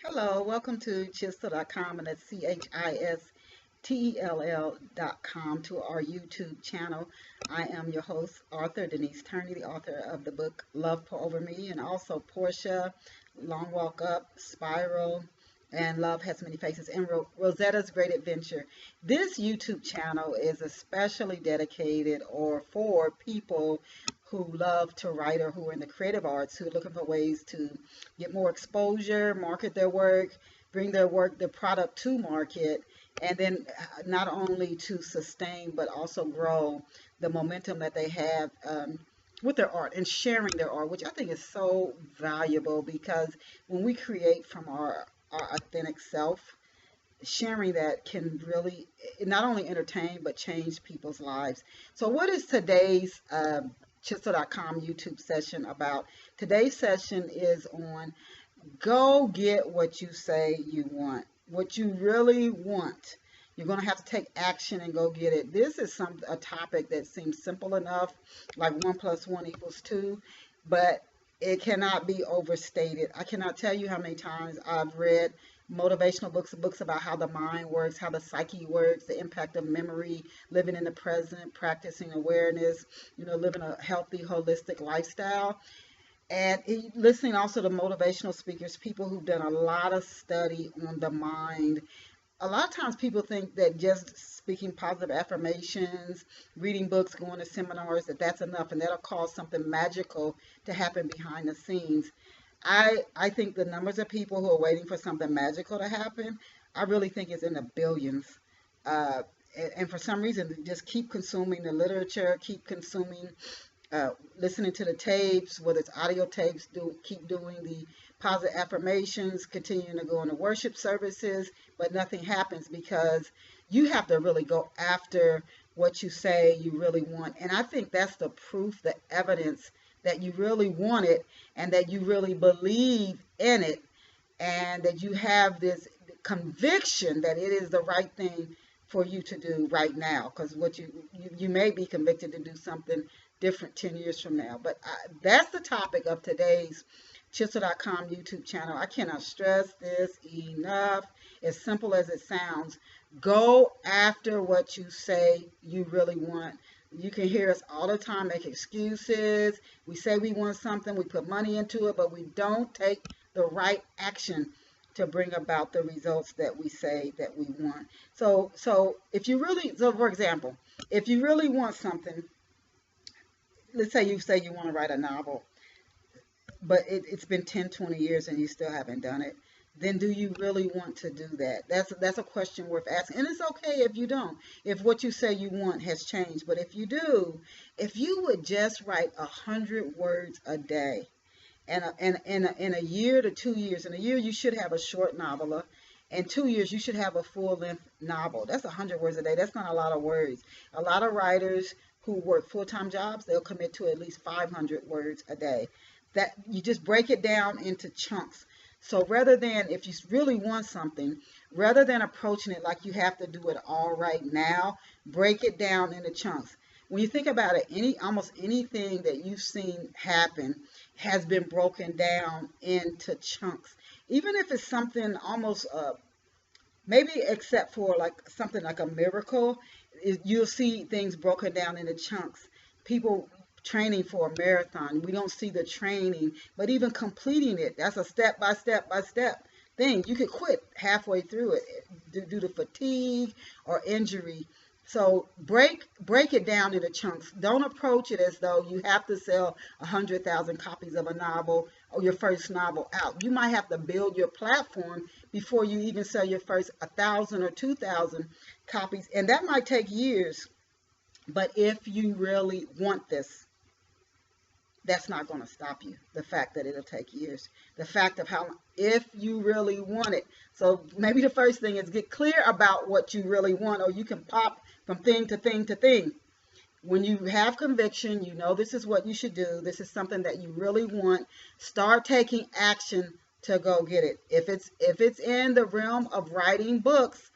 Hello, welcome to chisel.com, and that's CHISTELL.com, to our YouTube channel. I am your host, author Denise Turney, the author of the book Love Pour Over Me, and also Portia, Long Walk Up, Spiral, and Love Has Many Faces, and Rosetta's Great Adventure. This YouTube channel is especially dedicated or for people who love to write or who are in the creative arts, who are looking for ways to get more exposure, market their work, bring their product to market, and then not only to sustain but also grow the momentum that they have with their art and sharing their art, which I think is so valuable because when we create from our authentic self, sharing that can really not only entertain but change people's lives. So, what is today's Chisel.com YouTube session about? Today's session is on go get what you say you want, what you really want. You're going to have to take action and go get it. This is a topic that seems simple enough, like 1 + 1 = 2, but it cannot be overstated. I cannot tell you how many times I've read motivational books about how the mind works, how the psyche works, the impact of memory, living in the present, practicing awareness, living a healthy, holistic lifestyle. And listening also to motivational speakers, people who've done a lot of study on the mind. A lot of times people think that just speaking positive affirmations, reading books, going to seminars, that's enough and that'll cause something magical to happen behind the scenes. I think the numbers of people who are waiting for something magical to happen, I really think is in the billions. Uh, and for some reason, they just keep consuming the literature, keep consuming listening to the tapes, whether it's audio tapes, keep doing the positive affirmations, continuing to go into worship services, but nothing happens because you have to really go after what you say you really want. And I think that's the proof, the evidence that you really want it and that you really believe in it and that you have this conviction that it is the right thing for you to do right now, because what you may be convicted to do something different 10 years from now. But that's the topic of today's Chisel.com YouTube channel. I cannot stress this enough. As simple as it sounds, go after what you say you really want. You can hear us all the time make excuses. We say we want something, we put money into it, but we don't take the right action to bring about the results that we say that we want. So if you really, so for example, if you really want something, let's say you want to write a novel, but it's been 10, 20 years and you still haven't done it, then do you really want to do that? That's a question worth asking. And it's okay if you don't, if what you say you want has changed. But if you do, if you would just write 100 words a day, and in a year to 2 years, in a year you should have a short novel. In 2 years you should have a full-length novel. That's 100 words a day. That's not a lot of words. A lot of writers who work full-time jobs, they'll commit to at least 500 words a day. That you just break it down into chunks. So rather than, if you really want something, rather than approaching it like you have to do it all right now, break it down into chunks. When you think about it, almost anything that you've seen happen has been broken down into chunks. Even if it's something almost maybe except for like something like a miracle, you'll see things broken down into chunks. People training for a marathon, we don't see the training, but even completing it, that's a step by step by step thing. You could quit halfway through it due to fatigue or injury. So break it down into chunks. Don't approach it as though you have to sell 100,000 copies of a novel or your first novel out. You might have to build your platform before you even sell your first 1,000 or 2,000 copies, and that might take years. But if you really want this, that's not going to stop you. The fact that it'll take years, the fact of how, if you really want it. So maybe the first thing is get clear about what you really want, or you can pop from thing to thing to thing. When you have conviction, you know this is what you should do, this is something that you really want, start taking action to go get it. If it's in the realm of writing books,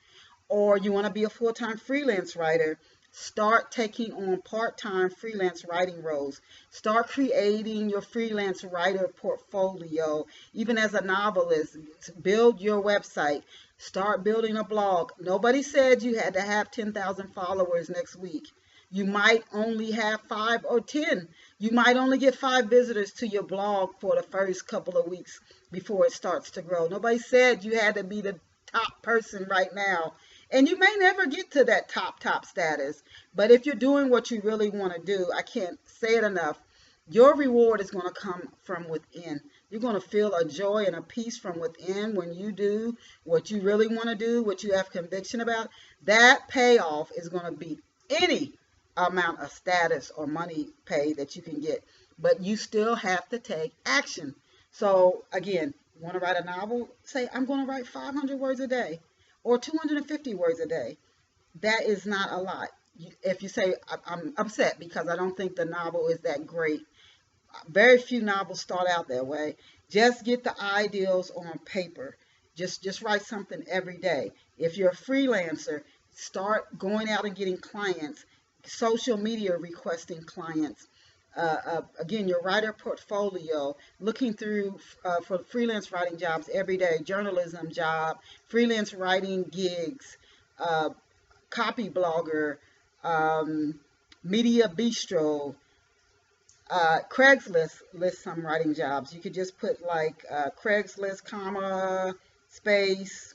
or you want to be a full-time freelance writer, Start taking on part-time freelance writing roles. Start creating your freelance writer portfolio. Even as a novelist, build your website. Start building a blog. Nobody said you had to have 10,000 followers next week. You might only have 5 or 10. You might only get 5 visitors to your blog for the first couple of weeks before it starts to grow. Nobody said you had to be the top person right now. And you may never get to that top status. But if you're doing what you really want to do, I can't say it enough, your reward is going to come from within. You're going to feel a joy and a peace from within when you do what you really want to do, what you have conviction about. That payoff is going to be any amount of status or money pay that you can get. But you still have to take action. So again, you want to write a novel? Say, I'm going to write 500 words a day or 250 words a day. That is not a lot. If you say, I'm upset because I don't think the novel is that great. Very few novels start out that way. Just get the ideals on paper. Just write something every day. If you're a freelancer, start going out and getting clients. Social media requesting clients. Again, your writer portfolio, looking through for freelance writing jobs every day, journalism job, freelance writing gigs, copy blogger, media bistro, Craigslist lists some writing jobs. You could just put like Craigslist, comma, space,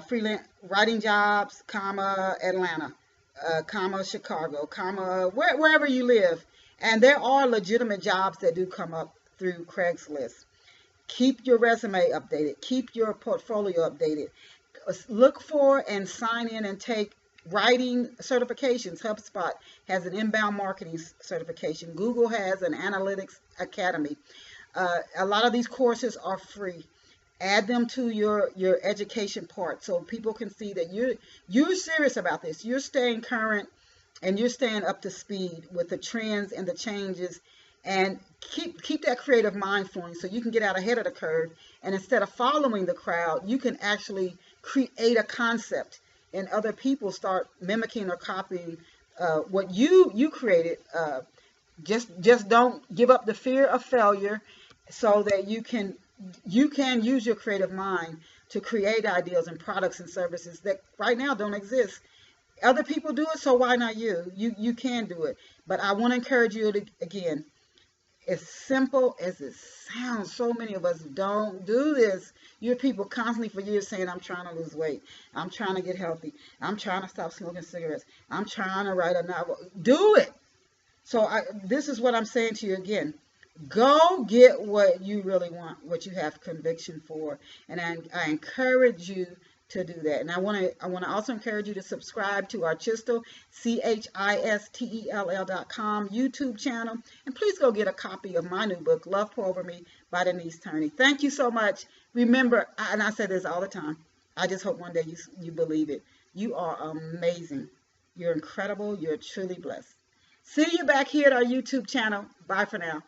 freelance writing jobs, comma, Atlanta, comma, Chicago, comma, wherever you live. And there are legitimate jobs that do come up through Craigslist. Keep your resume updated. Keep your portfolio updated. Look for and sign in and take writing certifications. HubSpot has an inbound marketing certification. Google has an analytics academy. A lot of these courses are free. Add them to your education part so people can see that you're serious about this. You're staying current and you're staying up to speed with the trends and the changes, and keep that creative mind flowing so you can get out ahead of the curve. And instead of following the crowd, you can actually create a concept and other people start mimicking or copying what you created. Just don't give up the fear of failure, so that you can use your creative mind to create ideas and products and services that right now don't exist. Other people do it, so why not you? You can do it. But I want to encourage you to, again, as simple as it sounds, so many of us don't do this. You hear people constantly for years saying, I'm trying to lose weight. I'm trying to get healthy. I'm trying to stop smoking cigarettes. I'm trying to write a novel. Do it. So this is what I'm saying to you again. Go get what you really want, what you have conviction for. And I encourage you to do that. And I want to also encourage you to subscribe to our Chistel, CHISTELL.com YouTube channel. And please go get a copy of my new book, Love Pour Over Me by Denise Turney. Thank you so much. Remember, and I say this all the time, I just hope one day you believe it. You are amazing. You're incredible. You're truly blessed. See you back here at our YouTube channel. Bye for now.